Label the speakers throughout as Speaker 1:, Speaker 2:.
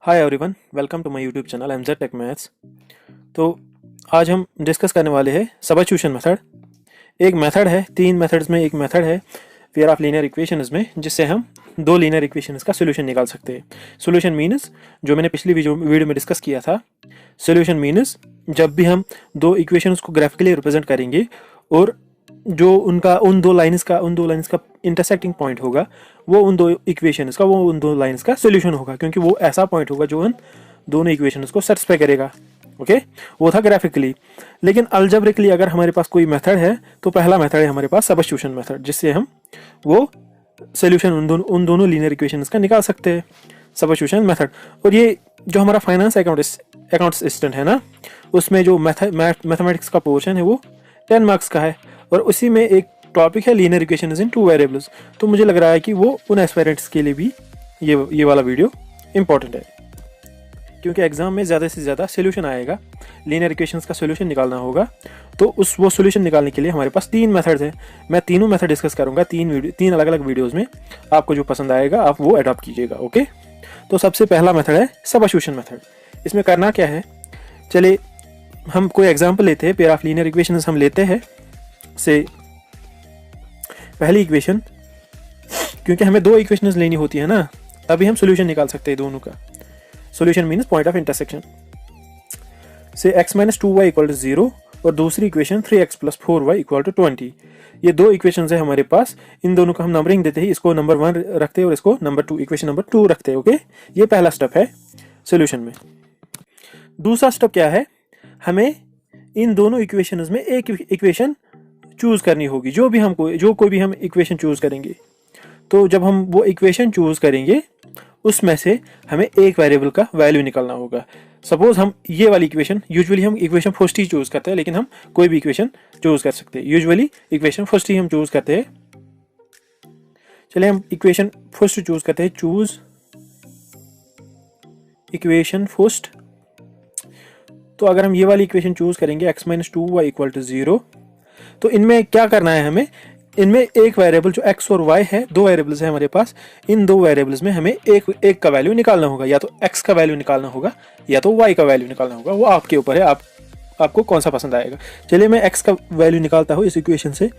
Speaker 1: Hi everyone, welcome to my YouTube channel MZ tech maths. तो आज हम discuss करने वाले हैं सब्स्टिट्यूशन मेथड। एक मेथड है, तीन मेथड्स में एक मेथड है पेयर ऑफ लीनियर इक्वेशंस में, जिससे हम दो लीनियर इक्वेशंस का सोल्यूशन निकाल सकते हैं। सोल्यूशन मीन्स जो मैंने पिछली वीडियो में डिस्कस किया था, सोल्यूशन मीन्स जब भी हम दो इक्वेशंस को ग्राफिकली रिप्रेजेंट करेंगे और जो उन दो लाइन्स का इंटरसेक्टिंग पॉइंट होगा वो उन दो लाइन्स का सोल्यूशन होगा, क्योंकि वो ऐसा पॉइंट होगा जो उन दोनों इक्वेशंस को सेटिस्फाई करेगा। ओके, वो था ग्राफिकली। लेकिन अलजेब्रिकली अगर हमारे पास कोई मेथड है तो पहला मेथड है हमारे पास सब्स्टिट्यूशन मेथड, जिससे हम वो सोल्यूशन उन दोनों लीनियर इक्वेशंस का निकाल सकते हैं, सब्स्टिट्यूशन मेथड। और ये जो हमारा फाइनेंस अकाउंट असिस्टेंट है ना, उसमें जो मैथमेटिक्स का पोर्शन है वो 10 मार्क्स का है, और उसी में एक टॉपिक है लीनियर इक्वेशंस इन टू वेरिएबल्स। तो मुझे लग रहा है कि वो उन एस्पायरेंट्स के लिए भी ये वाला वीडियो इंपॉर्टेंट है, क्योंकि एग्जाम में ज़्यादा से ज़्यादा सोल्यूशन आएगा, लीनियर इक्वेशंस का सोल्यूशन निकालना होगा। तो वो सोल्यूशन निकालने के लिए हमारे पास तीन मेथड्स हैं। मैं तीनों मेथड डिस्कस करूँगा तीन अलग अलग वीडियोज़ में। आपको जो पसंद आएगा आप वो अडॉप्ट कीजिएगा। ओके, तो सबसे पहला मेथड है सब्स्टिट्यूशन मेथड। इसमें करना क्या है, चलिए हम कोई एग्जाम्पल लेते हैं। पेयर ऑफ लीनियर इक्वेशंस हम लेते हैं से पहली इक्वेशन, क्योंकि हमें दो इक्वेशंस लेनी होती है ना, तभी हम सॉल्यूशन निकाल सकते हैं दोनों का। Solution means point of intersection से x - 2y = 0 और दूसरी इक्वेशन 3x + 4y = 20। ये दो इक्वेशंस है हमारे पास। इन दोनों को हम नंबरिंग देते हैं, इसको नंबर 1 रखते हैं और इसको नंबर 2, इक्वेशन नंबर 2 रखते हैं। ओके, ये पहला स्टेप है सॉल्यूशन में। दूसरा स्टेप क्या है, हमें इन दोनों इक्वेशंस में एक इक्वेशन चूज करनी होगी। कोई भी हम इक्वेशन चूज करेंगे, तो जब हम वो इक्वेशन चूज करेंगे उसमें से हमें एक वेरिएबल का वैल्यू निकालना होगा। सपोज हम ये वाली इक्वेशन, यूजुअली हम इक्वेशन फर्स्ट ही चूज करते हैं, लेकिन हम कोई भी इक्वेशन चूज कर सकते हैं। यूजुअली इक्वेशन फर्स्ट ही हम चूज करते हैं। चलिए हम इक्वेशन फर्स्ट चूज करते हैं। Choose equation first. तो अगर हम ये वाली इक्वेशन चूज करेंगे x - 2y = 0, तो इनमें क्या करना है, हमें इनमें एक वेरिएबल जो x और y है, दो वेरिएबल्स है हमारे पास। इन दो वेरिएबल्स में हमें एक का वैल्यू निकालना होगा, या तो x का वैल्यू निकालना होगा या तो y का वैल्यू निकालना होगा। वो आपके ऊपर है, आपको कौन सा पसंद आएगा। चलिए मैं x का वैल्यू निकालता हूँ इस इक्वेशन से।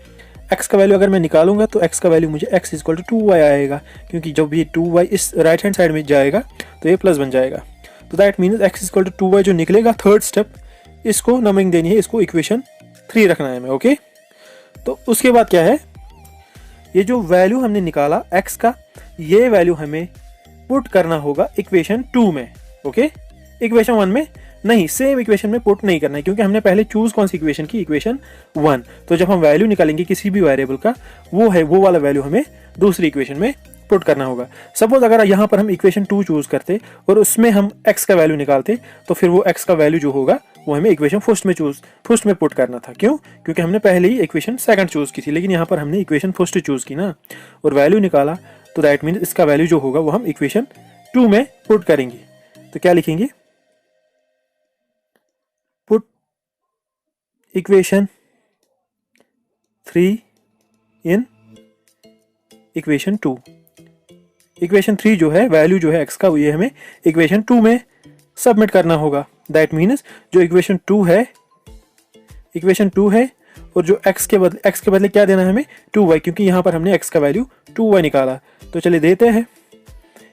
Speaker 1: x का वैल्यू अगर मैं निकालूंगा तो x का वैल्यू मुझे x = 2y आएगा, क्योंकि जब ये 2y इस राइट हैंड साइड में जाएगा तो ये प्लस बन जाएगा। तो दैट मीन्स x = 2y जो निकलेगा, थर्ड स्टेप, इसको नंबरिंग देनी है, इसको इक्वेशन 3 रखना है हमें। ओके, तो उसके बाद क्या है, ये जो वैल्यू हमने निकाला x का, ये वैल्यू हमें पुट करना होगा इक्वेशन 2 में। ओके, इक्वेशन 1 में नहीं, सेम इक्वेशन में पुट नहीं करना है, क्योंकि हमने पहले चूज कौन सी इक्वेशन की, इक्वेशन 1। तो जब हम वैल्यू निकालेंगे किसी भी वेरिएबल का, वो वाला वैल्यू हमें दूसरी इक्वेशन में पुट करना होगा। सपोज अगर यहाँ पर हम इक्वेशन 2 चूज करते और उसमें हम x का वैल्यू निकालते, तो फिर वो x का वैल्यू जो होगा वो हमें इक्वेशन फर्स्ट में पुट करना था। क्यों? क्योंकि हमने पहले ही इक्वेशन सेकंड चूज की थी, लेकिन यहाँ पर हमने इक्वेशन फर्स्ट चूज की ना, और वैल्यू निकाला, तो दैट मीन्स इसका वैल्यू जो होगा वो हम इक्वेशन 2 में पुट करेंगे। तो क्या लिखेंगे, put equation 3 in equation 2। Equation 3 जो है, वैल्यू जो है x का, ये हमें इक्वेशन 2 में सबमिट करना होगा। दैट मीन्स जो इक्वेशन 2 है और जो x के बदले क्या देना है हमें, 2y, क्योंकि यहाँ पर हमने x का वैल्यू 2y निकाला। तो चलिए देते हैं,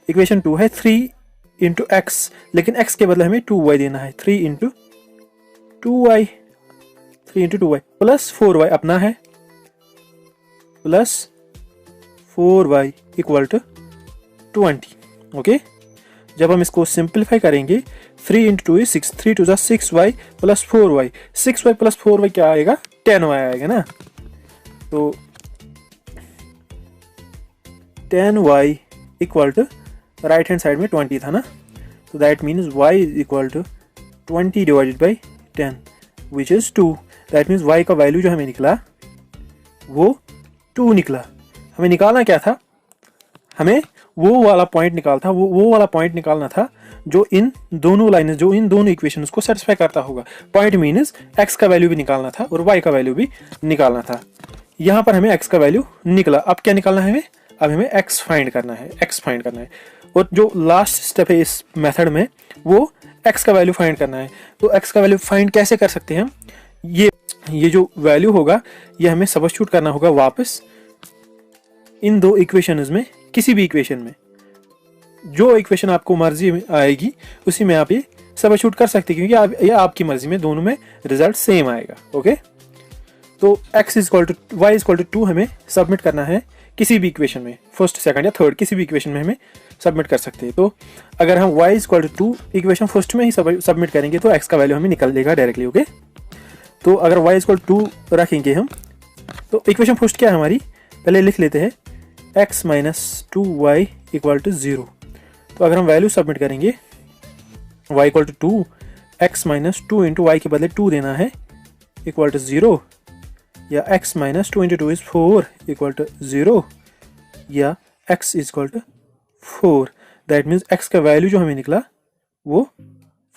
Speaker 1: इक्वेशन 2 है 3 × x, लेकिन x के बदले हमें 2y देना है। 3 × 2y प्लस 4y अपना है, प्लस 4y = 20। ओके, जब हम इसको सिंप्लीफाई करेंगे, 3 × 2 is 6, 3 × 2 is 6y + 4y, 6y + 4y क्या आएगा, 10y आएगा ना। तो 10y = राइट हैंड साइड में 20 था ना, तो that means y = 20 / 10 which is 2। That means y का वैल्यू जो हमें निकला वो 2 निकला। हमें निकालना क्या था, हमें वो वाला पॉइंट निकालना था जो इन दोनों इक्वेशंस को सेटिस्फाई करता होगा। पॉइंट मीन्स x का वैल्यू भी निकालना था और y का वैल्यू भी निकालना था। यहाँ पर हमें x का वैल्यू निकला। अब क्या निकालना है हमें, अब हमें x फाइंड करना है। और जो लास्ट स्टेप है इस मेथड में वो x का वैल्यू फाइंड करना है। तो x का वैल्यू फाइंड कैसे कर सकते हैं हम, ये जो वैल्यू होगा ये हमें सब्स्टिट्यूट करना होगा वापस इन दो इक्वेशंस में, किसी भी इक्वेशन में जो इक्वेशन आपको मर्जी में आएगी उसी में आप ये सब्स्टिट्यूट कर सकते हैं, क्योंकि ये आपकी मर्जी में दोनों में रिजल्ट सेम आएगा। ओके, तो x equal to y equal to 2 हमें सबमिट करना है किसी भी इक्वेशन में, फर्स्ट सेकंड या थर्ड किसी भी इक्वेशन में हमें सबमिट कर सकते हैं। तो अगर हम y equal to 2 equation first में ही सबमिट करेंगे तो x का वैल्यू हमें निकल लेगा डायरेक्टली। ओके, तो अगर y इक्वल टू 2 रखेंगे हम, तो इक्वेशन फर्स्ट क्या है हमारी, पहले लिख लेते हैं x minus 2y equal to 0। तो अगर हम वैल्यू सबमिट करेंगे y equal to 2, x minus 2 into y के बदले 2 देना है इक्वल टू 0, या x minus 2 into 2 is 4 equal to 0, या x is equal to 4। That means x का वैल्यू जो हमें निकला वो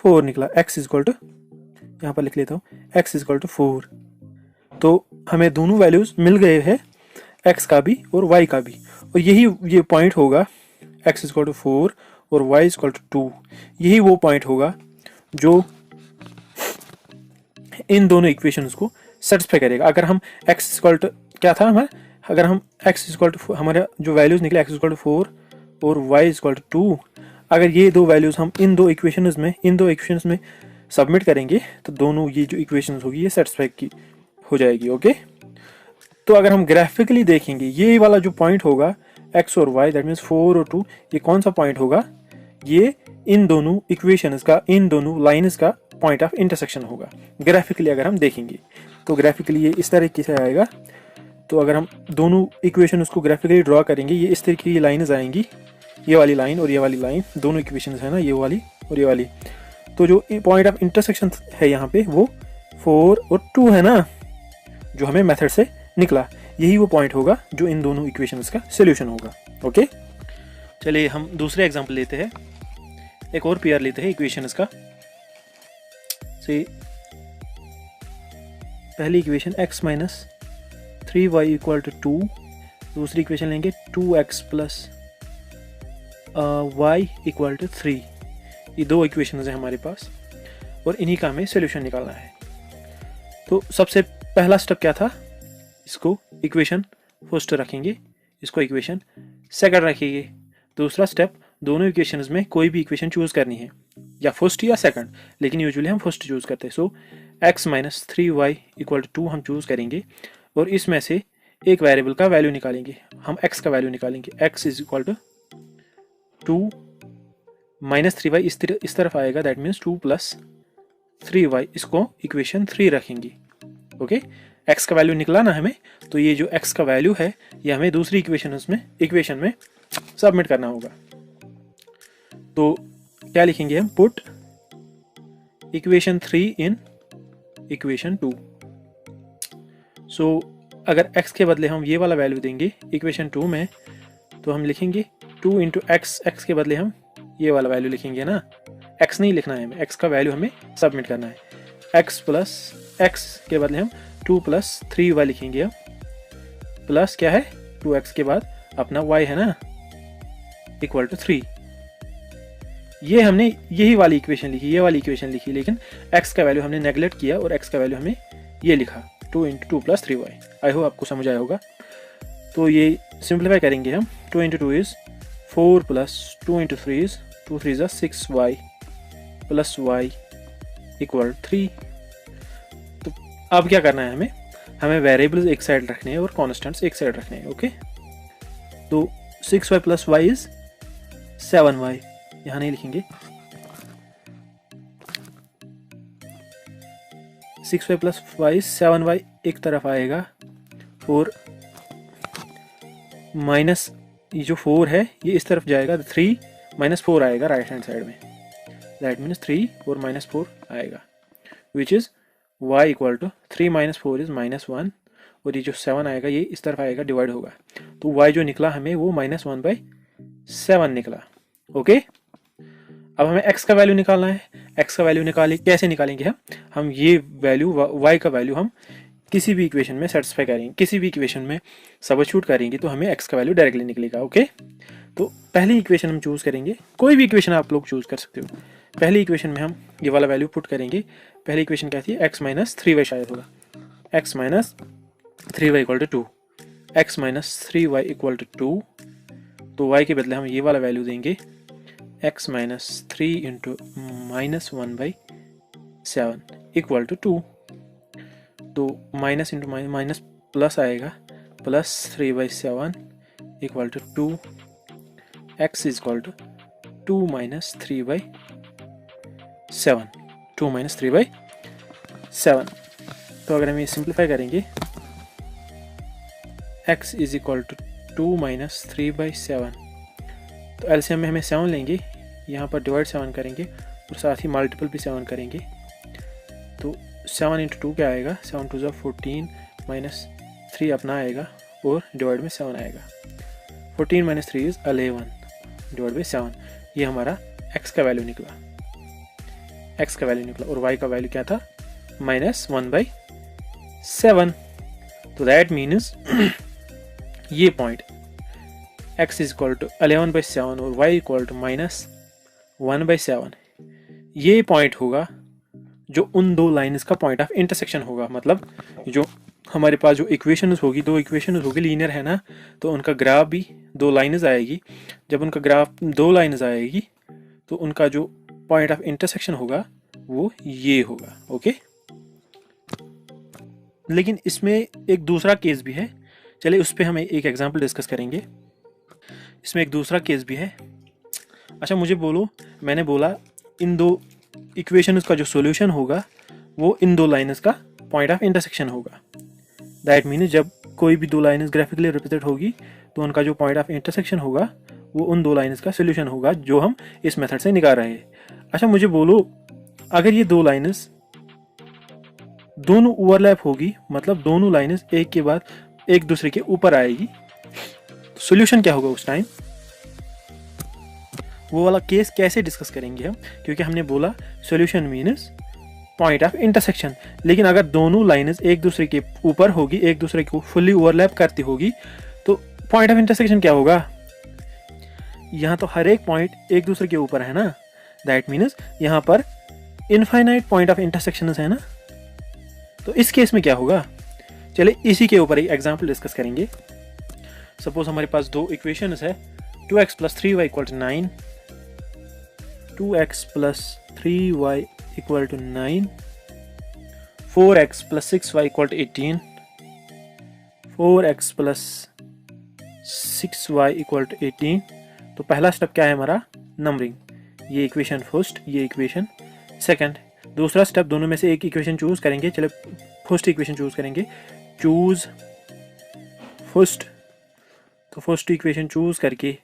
Speaker 1: 4 निकला। x इज इक्वल टू, यहाँ पर लिख लेता हूँ, x इज इक्वल टू 4। तो हमें दोनों वैल्यूज मिल गए हैं, x का भी और y का भी, और यही ये पॉइंट होगा x इज इक्वल टू 4 और y इज इक्वल टू 2, यही वो पॉइंट होगा जो इन दोनों इक्वेशंस को सेटिस्फाई करेगा। अगर हम x इक्वल टू क्या था हमारा, अगर हम x इक्वल टू हमारे जो वैल्यूज निकले x इक्वल टू 4 और y इक्वल टू 2, अगर ये दो वैल्यूज हम इन दो इक्वेशंस में सबमिट करेंगे तो दोनों ये जो इक्वेशंस होगी ये सेटिस्फाई की हो जाएगी। ओके, तो अगर हम ग्राफिकली देखेंगे ये वाला जो पॉइंट होगा x और y, दैट मीन्स 4 और 2, ये कौन सा पॉइंट होगा, ये इन दोनों इक्वेशंस का, इन दोनों लाइन्स का पॉइंट ऑफ इंटरसेक्शन होगा। ग्राफिकली अगर हम देखेंगे तो ग्राफिकली ये इस तरीके से आएगा। तो अगर हम दोनों इक्वेशन उसको ग्राफिकली ड्रॉ करेंगे, ये इस तरीके की लाइन्स आएंगी, ये वाली लाइन और ये वाली लाइन, दोनों इक्वेशंस है ना, ये वाली और ये वाली। तो जो पॉइंट ऑफ इंटरसेक्शन है यहाँ पे वो 4 और 2 है ना, जो हमें मेथड से निकला, यही वो पॉइंट होगा जो इन दोनों इक्वेशंस का सोल्यूशन होगा। ओके, चलिए हम दूसरे एग्जांपल लेते हैं, एक और पेयर लेते हैं इक्वेशंस का। से पहली equation x minus 3y equal to 2, दूसरी इक्वेशन लेंगे 2x plus y equal to 3। ये दो इक्वेशंस हैं हमारे पास और इन्हीं का हमें सोल्यूशन निकालना है। तो सबसे पहला स्टेप क्या था, इसको इक्वेशन फर्स्ट रखेंगे, इसको इक्वेशन सेकंड रखेंगे। दूसरा स्टेप, दोनों इक्वेशंस में कोई भी इक्वेशन चूज करनी है, या फर्स्ट या सेकंड, लेकिन यूजुअली हम फर्स्ट चूज करते हैं। So x minus 3y equal to 2 हम चूज करेंगे और इसमें से एक वेरिएबल का वैल्यू निकालेंगे, हम x का वैल्यू निकालेंगे। x is equal to 2 minus 3y इस तरफ आएगा, दैट मीन्स 2 प्लस 3y, इसको इक्वेशन 3 रखेंगे। ओके, x का वैल्यू निकला ना हमें, तो ये जो x का वैल्यू है ये हमें दूसरी इक्वेशन में सबमिट करना होगा। तो क्या लिखेंगे हम, पुट इक्वेशन 3 इन इक्वेशन 2। सो अगर x के बदले हम ये वाला वैल्यू देंगे इक्वेशन 2 में, तो हम लिखेंगे 2 इंटू x के बदले हम ये वाला वैल्यू लिखेंगे ना, x नहीं लिखना है हमें, x का वैल्यू हमें सबमिट करना है। x प्लस x के बदले हम 2 प्लस 3y लिखेंगे, हम प्लस क्या है 2x के बाद अपना y है ना इक्वल टू 3। ये हमने यही वाली इक्वेशन लिखी, ये वाली इक्वेशन लिखी, लेकिन x का वैल्यू हमने नेगलेक्ट किया और x का वैल्यू हमें ये लिखा 2 into 2 plus 3y। I hope आपको समझ आया होगा। तो ये सिंप्लीफाई करेंगे हम, 2 into 2 is 4 plus 2 into 3 is 2 3 is 6y plus y equal 3। तो अब क्या करना है हमें वेरिएबल्स एक साइड रखने हैं और कॉन्स्टेंट्स एक साइड रखने हैं। ओके, तो 6y plus y is 7y, यहाँ नहीं लिखेंगे, 6y प्लस y 7y एक तरफ आएगा और माइनस ये जो 4 है ये इस तरफ जाएगा, 3 माइनस 4 आएगा राइट हैंड साइड में, दैट मीन्स 3 और माइनस 4 आएगा, which is y equal to 3 minus 4 is minus 1, और ये जो 7 आएगा ये इस तरफ आएगा, डिवाइड होगा, तो y जो निकला हमें वो -1/7 निकला। ओके, अब हमें x का वैल्यू निकालना है। x का वैल्यू कैसे निकालेंगे हम ये वैल्यू y का वैल्यू हम किसी भी इक्वेशन में सेटिस्फाई करेंगे, किसी भी इक्वेशन में सब्स्टिट्यूट करेंगे तो हमें x का वैल्यू डायरेक्टली निकलेगा। ओके, तो पहली इक्वेशन हम चूज़ करेंगे, कोई भी इक्वेशन आप लोग चूज़ कर सकते हो। पहली इक्वेशन में हम ये वाला वैल्यू पुट करेंगे। पहली इक्वेशन क्या थी, x माइनस 3y शायद होगा, x minus 3y equal to 2, x minus 3y equal to 2। तो y के बदले हम ये वाला वैल्यू देंगे, x minus 3 into minus 1/7 equal to 2। तो माइनस इंटू माइनस प्लस आएगा, plus 3/7 equal to 2, x is equal to 2 minus 3/7, 2 minus 3/7। तो अगर हम ये सिंप्लीफाई करेंगे, x is equal to 2 minus 3/7, तो एलसीएम में हमें 7 लेंगे, यहाँ पर डिवाइड 7 करेंगे और साथ ही मल्टीपल भी 7 करेंगे। तो 7 इंटू 2 क्या आएगा, 7 2 14 माइनस 3 अपना आएगा और डिवाइड में 7 आएगा। 14 माइनस 3 इज 11 डिवाइड बाई 7। ये हमारा x का वैल्यू निकला, x का वैल्यू निकला, और y का वैल्यू क्या था, माइनस 1/7। तो दैट मीन्स ये point x is equal to 11/7 और y इक्वल टू माइनस 1/7, ये पॉइंट होगा जो उन दो लाइन्स का पॉइंट ऑफ इंटरसेक्शन होगा। मतलब जो हमारे पास जो इक्वेशंस होगी, दो इक्वेशंस होगी, लीनियर है ना, तो उनका ग्राफ भी दो लाइन्स आएगी। जब उनका ग्राफ दो लाइन्स आएगी तो उनका जो पॉइंट ऑफ इंटरसेक्शन होगा वो ये होगा। ओके, लेकिन इसमें एक दूसरा केस भी है, चलिए उस पर हम एक एग्जांपल डिस्कस करेंगे। इसमें एक दूसरा केस भी है। अच्छा मुझे बोलो, मैंने बोला इन दो इक्वेशंस का जो सॉल्यूशन होगा वो इन दो लाइन्स का पॉइंट ऑफ इंटरसेक्शन होगा। दैट मीन्स जब कोई भी दो लाइन्स ग्राफिकली रिप्रेजेंट होगी तो उनका जो पॉइंट ऑफ इंटरसेक्शन होगा वो उन दो लाइन्स का सॉल्यूशन होगा, जो हम इस मेथड से निकाल रहे हैं। अच्छा मुझे बोलो, अगर ये दो लाइन्स दोनों ओवरलैप होगी, मतलब दोनों लाइन्स एक के बाद एक दूसरे के ऊपर आएगी, तो सॉल्यूशन क्या होगा उस टाइम, वो वाला केस कैसे डिस्कस करेंगे हम, क्योंकि हमने बोला solution means point of intersection. लेकिन अगर दोनों लाइन्स एक दूसरे के ऊपर होगी, एक दूसरे को फुल्ली ओवरलैप करती होगी, तो पॉइंट ऑफ इंटरसेक्शन क्या होगा, यहाँ तो हर एक पॉइंट एक दूसरे के ऊपर है ना, दैट मीन्स यहाँ पर इनफाइनाइट पॉइंट ऑफ इंटरसेक्शन है ना। तो इस केस में क्या होगा, चलिए इसी के ऊपर एक एग्जाम्पल डिस्कस करेंगे। सपोज हमारे पास दो इक्वेशंस है, 2x plus 3y equal to 9, 2x plus 3y equal to 9, 4x plus 6y equal to 18, 4x plus 6y equal to 18। तो पहला स्टेप क्या है हमारा, नंबरिंग, ये इक्वेशन फर्स्ट, ये इक्वेशन सेकंड। दूसरा स्टेप, दोनों में से एक इक्वेशन चूज करेंगे। चलो फर्स्ट इक्वेशन चूज करेंगे, चूज फर्स्ट। तो फर्स्ट इक्वेशन चूज करके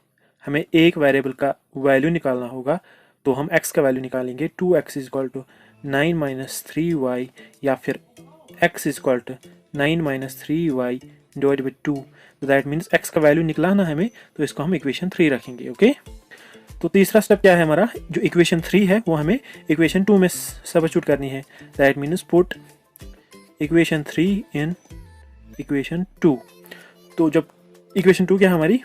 Speaker 1: हमें एक वेरिएबल का वैल्यू निकालना होगा, तो हम x का वैल्यू निकालेंगे। 2x is equal to 9 minus 3y, या फिर x is equal to 9 minus 3y divide by 2। तो दैट मीन्स x का वैल्यू निकलाना हमें, तो इसको हम इक्वेशन 3 रखेंगे। ओके, तो तीसरा स्टेप क्या है हमारा, जो इक्वेशन 3 है वो हमें इक्वेशन 2 में सब्स्टिट्यूट करनी है। That means put equation 3 in equation 2। तो जब इक्वेशन 2 क्या है हमारी,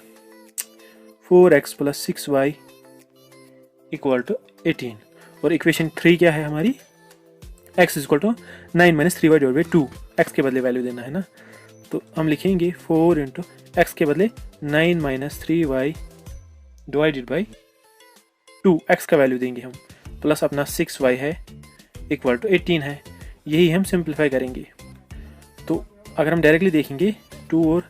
Speaker 1: 4x plus 6y equal to 18, और इक्वेशन 3 क्या है हमारी, x equal to 9 minus 3y divide by 2। x के बदले वैल्यू देना है ना, तो हम लिखेंगे 4 इंटू एक्स के बदले 9 minus 3y divided by 2, x का वैल्यू देंगे हम, प्लस अपना 6y है इक्वल टू 18 है। यही हम सिंप्लीफाई करेंगे। तो अगर हम डायरेक्टली देखेंगे, 2 और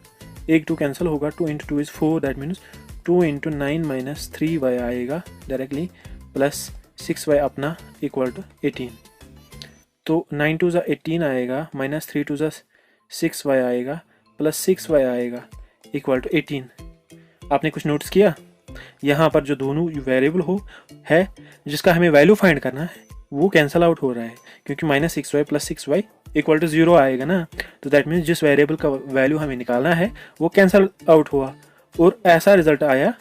Speaker 1: 1 2 कैंसिल होगा, 2 into 2 is 4, that means 2 into 9 minus 3y आएगा डायरेक्टली, प्लस 6y अपना इक्वल टू 18। तो 9 2 18 आएगा, माइनस 3 2 6y आएगा, प्लस 6y आएगा इक्वल टू 18। आपने कुछ नोटिस किया, यहाँ पर जो दोनों वेरिएबल हो है जिसका हमें वैल्यू फाइंड करना है वो कैंसिल आउट हो रहा है, क्योंकि minus 6y plus 6y equal to 0 आएगा ना। तो दैट मीन्स जिस वेरिएबल का वैल्यू हमें निकालना है वो कैंसिल आउट हुआ और ऐसा रिजल्ट आया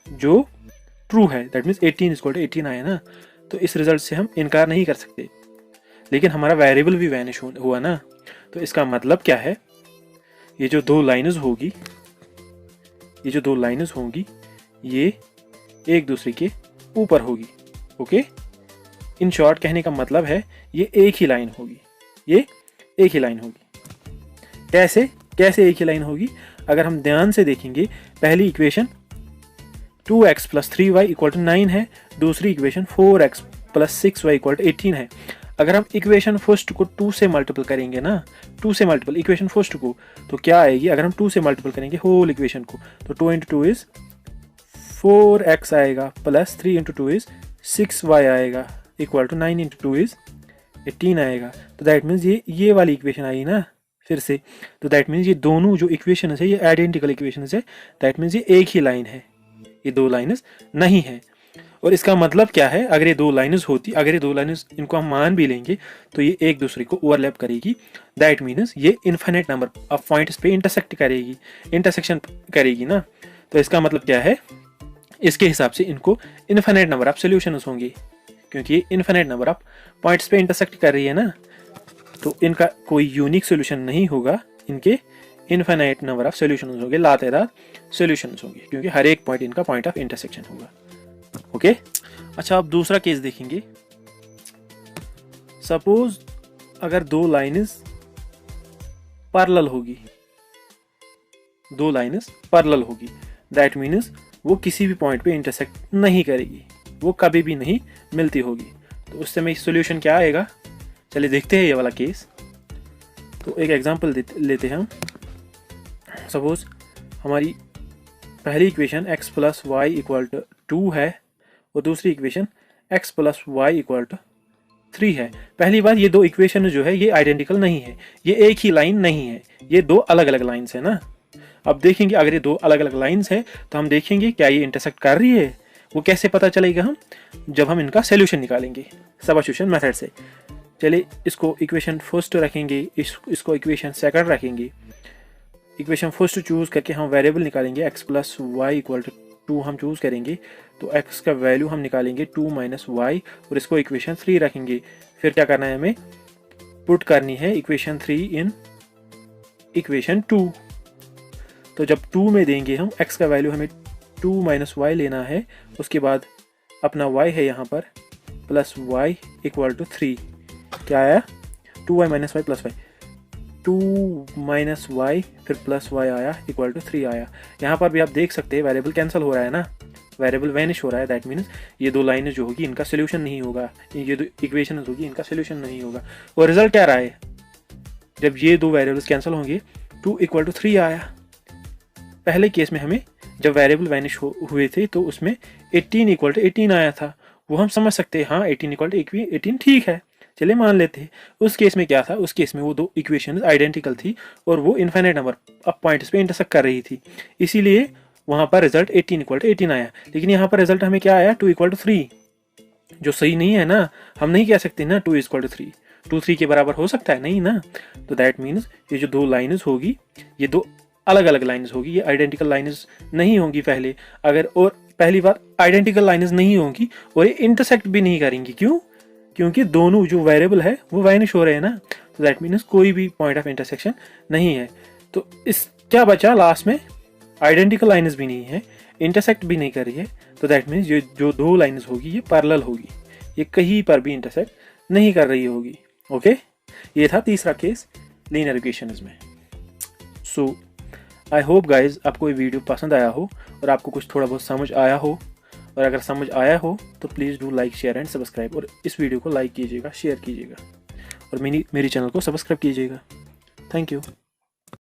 Speaker 1: जो ट्रू है। दैट मीन्स 18 इक्वल टू 18 आया ना। तो इस रिजल्ट से हम इनकार नहीं कर सकते, लेकिन हमारा वेरिएबल भी वैनिश हुआ ना। तो इसका मतलब क्या है, ये जो दो लाइन्स होगी, ये जो दो लाइन्स होंगी ये एक दूसरे के ऊपर होगी। ओके, इन शॉर्ट कहने का मतलब है ये एक ही लाइन होगी, ये एक ही लाइन होगी। कैसे एक ही लाइन होगी? अगर हम ध्यान से देखेंगे, पहली इक्वेशन 2x + 3y = 9 है, दूसरी इक्वेशन 4x + 6y = 18 है। अगर हम इक्वेशन फर्स्ट को 2 से मल्टीपल करेंगे ना, 2 से मल्टीपल इक्वेशन फर्स्ट को, तो क्या आएगी? अगर हम 2 से मल्टीपल करेंगे होल इक्वेशन को, तो 2 × 2 इज 4x आएगा, प्लस 3 × 2 इज 6y आएगा, इक्वल टू 9 × 2 इज 18 आएगा। तो दैट मीन्स ये वाली इक्वेशन आई ना फिर से, तो दैट मीन्स ये दोनों जो इक्वेशन है ये आइडेंटिकल इक्वेशन है। दैट मीन्स ये एक ही लाइन है, ये दो लाइन्स नहीं है। और इसका मतलब क्या है? अगर ये दो लाइन्स होती, अगर ये दो लाइन्स इनको हम मान भी लेंगे तो ये एक दूसरे को ओवरलैप करेगी। दैट मीन्स ये इन्फिनिट नंबर ऑफ पॉइंट्स पे इंटरसेक्शन करेगी ना। तो इसका मतलब क्या है? इसके हिसाब से इनको इन्फिनिट नंबर ऑफ सॉल्यूशंस होंगे, क्योंकि ये इन्फिनिट नंबर ऑफ पॉइंट्स पे इंटरसेक्ट कर रही है ना। तो इनका कोई यूनिक सॉल्यूशन नहीं होगा, इनके इन्फिनिट नंबर ऑफ सॉल्यूशंस होंगे, लातेदार सॉल्यूशंस होंगे, क्योंकि हर एक पॉइंट इनका पॉइंट ऑफ इंटरसेक्शन होगा। ओके, अच्छा अब दूसरा केस देखेंगे। सपोज अगर दो लाइन्स पैरेलल होगी, दो लाइन्स पैरेलल होगी, दैट मीन्स वो किसी भी पॉइंट पे इंटरसेक्ट नहीं करेगी, वो कभी भी नहीं मिलती होगी। तो उस समय सॉल्यूशन क्या आएगा? चलिए देखते हैं ये वाला केस। तो एक एग्जांपल लेते हैं हम। सपोज हमारी पहली इक्वेशन x + y = 2 है और दूसरी इक्वेशन x + y = 3 है। पहली बात, ये दो इक्वेशन जो है ये आइडेंटिकल नहीं है, ये एक ही लाइन नहीं है, ये दो अलग अलग लाइन्स है ना। अब देखेंगे अगर ये दो अलग अलग लाइन्स है तो हम देखेंगे क्या ये इंटरसेक्ट कर रही है। वो कैसे पता चलेगा? हम जब हम इनका सोल्यूशन निकालेंगे सबस्टिट्यूशन मेथड से। चलिए इसको इक्वेशन फर्स्ट रखेंगे, इसको इक्वेशन सेकंड रखेंगे। इक्वेशन फर्स्ट चूज करके हम वेरिएबल निकालेंगे, x + y = 2 हम चूज करेंगे, तो x का वैल्यू हम निकालेंगे 2 - y और इसको इक्वेशन 3 रखेंगे। फिर क्या करना है? हमें पुट करनी है इक्वेशन 3 इन इक्वेशन 2। तो जब 2 में देंगे हम x का वैल्यू, हमें 2 - y लेना है, उसके बाद अपना y है यहाँ पर, प्लस y = 3। क्या आया? 2y - y + y, 2 - y फिर प्लस y आया, इक्वल टू 3 आया। यहाँ पर भी आप देख सकते हैं वेरिएबल कैंसिल हो रहा है ना, वेरिएबल वैनिश हो रहा है। दैट मीन्स ये दो लाइनें जो होगी इनका सोल्यूशन नहीं होगा, ये दो इक्वेशन होगी इनका सोल्यूशन नहीं होगा। और रिजल्ट क्या रहा है? जब ये दो वेरिएबल्स कैंसिल होंगे 2 = 3 आया। पहले केस में हमें जब वेरिएबल वैनिश हुए थे तो उसमें 18 = 18 आया था, वो हम समझ सकते हैं, हाँ 18 = 18 ठीक है, चलिए मान लेते हैं। उस केस में क्या था? उस केस में वो दो इक्वेशन आइडेंटिकल थी और वो इन्फिनिट नंबर ऑफ पॉइंट्स पे इंटरसेक्ट कर रही थी, इसीलिए वहां पर रिजल्ट 18 = 18 आया। लेकिन यहाँ पर रिजल्ट हमें क्या आया? 2 = 3, जो सही नहीं है ना। हम नहीं कह सकते ना 2 = 3, 2 3 के बराबर हो सकता है? नहीं ना। तो दैट मीन्स ये जो दो लाइन्स होगी ये दो अलग अलग लाइन्स होगी, ये आइडेंटिकल लाइन्स नहीं होंगी पहले। अगर और पहली बार आइडेंटिकल लाइन्स नहीं होंगी और ये इंटरसेक्ट भी नहीं करेंगी। क्यों? क्योंकि दोनों जो वेरिएबल है वो वैनिश हो रहे हैं ना। तो दैट मीन्स कोई भी पॉइंट ऑफ इंटरसेक्शन नहीं है। तो इस क्या बचा लास्ट में? आइडेंटिकल लाइन्स भी नहीं है, इंटरसेक्ट भी नहीं कर रही है। तो दैट मीन्स ये जो दो लाइन्स होगी ये पैरेलल होगी, ये कहीं पर भी इंटरसेक्ट नहीं कर रही होगी। ओके, ये था तीसरा केस लीनियर इक्वेशंस में। सो आई होप गाइज आपको ये वीडियो पसंद आया हो और आपको कुछ थोड़ा बहुत समझ आया हो। और अगर समझ आया हो तो please do like, share and subscribe. और इस वीडियो को लाइक कीजिएगा, शेयर कीजिएगा और मेरी चैनल को सब्सक्राइब कीजिएगा। Thank you.